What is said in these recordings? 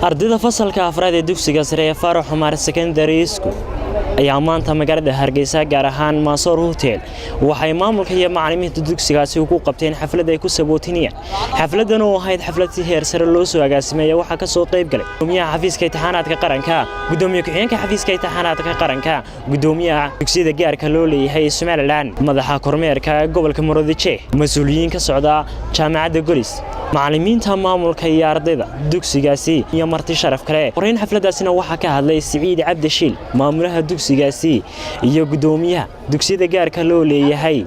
ardayda fasalka afraad ee dugsiga sare ee Faarax Umar Secondary School ayaa maanta magaalada Hargeysa gaar ahaan Mansour Hotel waxay maamulka iyo macallimiinta dugsigaasi ugu qabteen xaflad ay ku sabootinayaan xafladan oo ahayd xaflad si heer sare loo soo agaasimay waxa ka soo qayb galay gudoomiyaha xafiiska imtixaanaadka qaranka gudoomiyaha ku-xigeenka xafiiska imtixaanaadka qaranka gudoomiyaha dugsiga gaarka loo leeyahay Somaliland madaxa kormeerka gobolka Murudice mas'uuliyiin ka socda jaamacadda Golis macallimiinta maamulka iyo ardayda dugsigaasi iyo marti sharaf kale qorayn xafladaasina waxa ka hadlay Saciid Cabdishiil maamulaha dugsigaasi iyo gudoomiyaha dugsiga gaarka loo leeyahay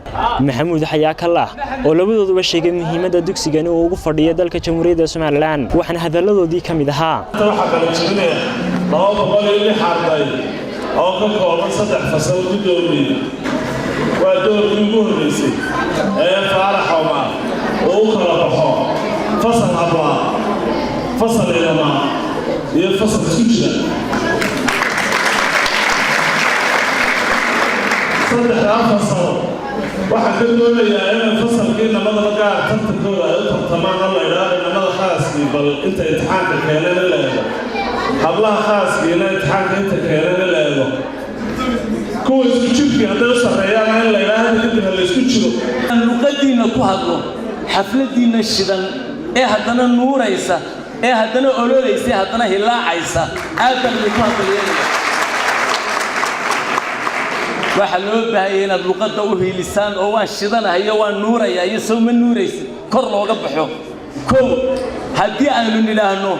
Maxamuud Xayaakallah oo labadooduba sheegay muhiimadda dugsigan uu ugu fadhiyo dalka Jamhuuriyadda Somaliland waxaan hadaladoodii kamid ahaa waxa kala jirnay 206 arday oo ka kooban 3 fasal gudoomiye waa doorkii ugu horeysay ee Faarax Umar oo kala baxo فصل أبواب فصل الإمام هي فصل سجدة صدق فصل واحد كل يا أنا فصل كنا ماذا قاعد تنتظر تمام الله إله إن ماذا خاص بل أنت امتحانك كهلا لا الله خاص بنا امتحانك أنت كهلا لا كل سكوت في هذا الصحيح أنا لا إله إلا الله سكوت نقدينا كهذا حفلتنا الشدن هذانا نوريسا هذانا أولوليسا هذانا هلاعيسا هذا اللي كان وحلو بهاينا اللغة وهي لسان أو الشدنا هي والنوريا يسوم النوريس كر وقبحه كو هدي أهل نلهنو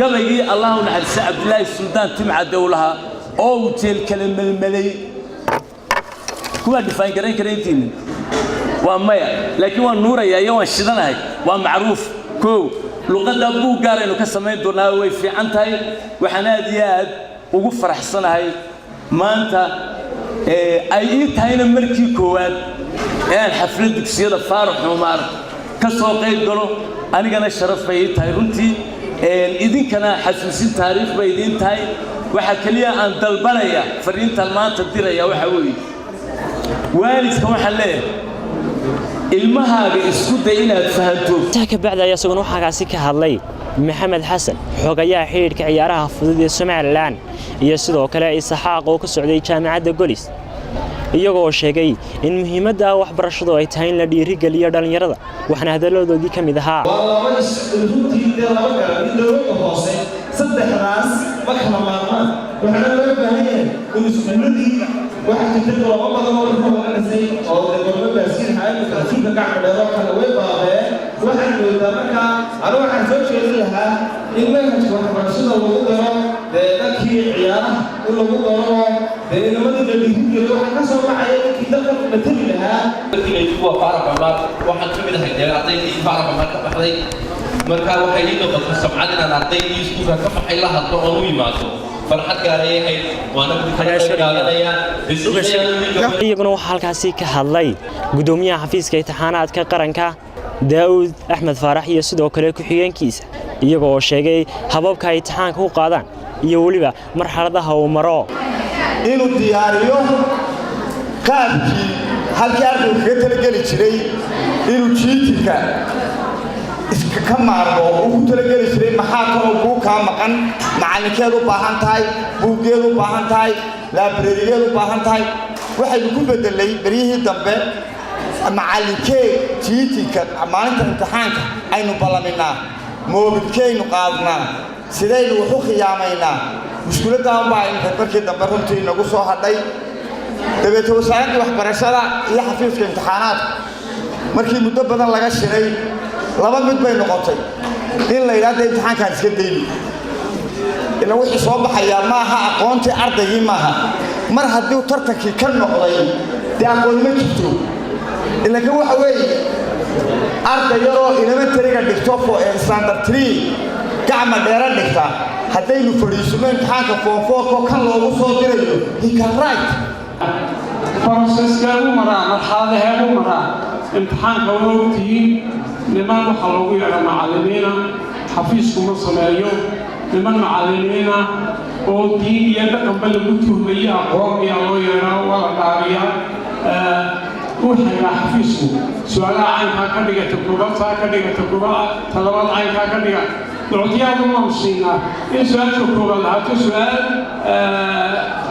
قال لي الله نحل عبد الله السلطان تمع دولها أو تلك الملي كوا دفاع كرين ومايا لكن والنوريا يوم الشدنا هي ومعروف كو لغة أبو قارن وكسمين دوناوي في عنتاي وحناديات وقفر حسنا هاي ما أنت أيت هاينا مركي كواد يعني حفلتك سيادة فارح عمر كسوقي قالوا أنا كنا الشرف بيت هاي رنتي إذن كنا حسوسين تاريخ بيدين تاي وحكليا عن دلبريا فرين تلمان تديريا وحوي والد كم حليه ilmahaaga isku day inaad fahanto ka bacda ayaa isaguna waxaasi ka hadlay Maxamed Xasan xogayaha xiriirka ciyaaraha fudud ee Somaliland iyo sidoo kale Isaaq oo ka socday jaamacadda Golis iyagoo sheegay in muhiimadda waxbarashadu ay tahay in la dhiirigeliyo dhalinyarada waxna hadaladoodii kamid ahaa laba isruutiida laba gaar dowladda hoose saddexdaas waxna maarmaan waxna loo baahan yahay in iskuuladii waxa jirta laba badan oo laga dhisay oo dowladda baaskiil hay'adda rasuulka gacmadheero kala way baabeen waxaan moodaa marka anigu waxaan soo jeedin lahaa in manhajka waxbarashada lagu daro dadkii ciyaaraha in lagu daro inamada la dhiirigeliyo waxa ka soo baxaya dadkii dalka matali lahaa dadkii kuwa Faarax Umar waxaan ka mid ahay ardaydii Faarax Umar ka baxday marka waxay ii noqotay samcad inaan ardaydii iskuulka ka baxay la hadlo oo u yimaado farxad gaarayay waana iyaguna waxa halkaasi ka hadlay gudoomiyaha xafiiska imtixaanaadka qaranka Daawud Axmed Faarax iyo sidoo kale ku-xigeenkiisa iyagoo sheegay hababka ay imtixaanka u qaadaan iyo waliba marxaladaha uu maro inuu diyaariyo qaabkii halkii ardaygu kaga talageli jiray inuu jiitinka iska ka maarmo ugu talageli jiray maxaa kaloo kuu kaa maqan macalinkeed u baahan tahay buuggeed u baahan tahay laabrarigeed u baahan tahay waxaynu ku bedelay baryihii dambe macalinkeed jiitinka maalinta imtixaanka aynu ballaminaa moobidkaynu qaadnaa sidaynu wax u khiyaamaynaa mushkiladaan baa inta markii dambe runtii nagu soo hadhay dabeetana wasaaradda waxbarashada iyo xafiiska imtixaanaadka markii muddo badan laga shiray laba mid bay noqotay in la yiraahdo imtixaankan iska dayni ila wixii soo baxaya ma aha aqoontii ardaygii ma aha mar haddii tartankii ka noqday aqoon ma jirto ila ka waxa weeye arday yaroo elementary-ga dhigto standard 3 gacma dheera dhigta haddaynu fadhiisano imtixaanka form 4 kan loogu soo dirayo he can write process-ka u maraa marxaladaheedu maraa imtixaanka waa ogtihiin niman waxaa loogu yeedha macallimiina xafiisku ma sameeyo niman macallimiina oo diin iyo dhaqanba lagu tuhmayo aqoon ayaa loo yeedhaa waa la dhaariyaa وحنا حفيسه سؤال عن هكذا تجربة هكذا تجربة طلبات عن هكذا نعطيها المنصينا إن سؤال شكرا لها سؤال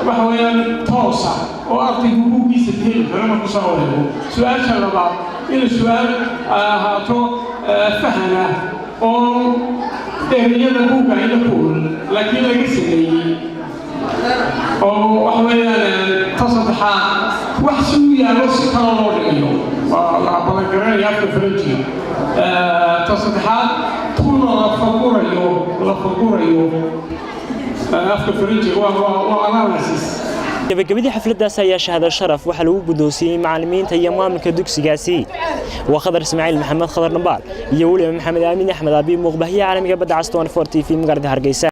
وحويا توسع وأرتي بوكي ستين فلما تصوره سؤال شربا إن سؤال هاتو فهنا أو تهرية بوكا إلى كل لكن لقسني أو وحويا تصدحا وحسويا نص كالور اليوم والله يأكل فرنجي تصدحات كل لفقور اليوم أفكر فرنجي وأناليسيس gabagabadii xafladdaas ayaa shahaado sharaf waxa lagu gudoonsiyay macallimiinta iyo maamulka dugsigaasi waa Khadar Ismaaciil Maxamed Khadar Nambaal iyo waliba Maxamed Aamin Axmed Abi Muqbahiya caalamiga badda Aston 4 TV magaalada Hargeysa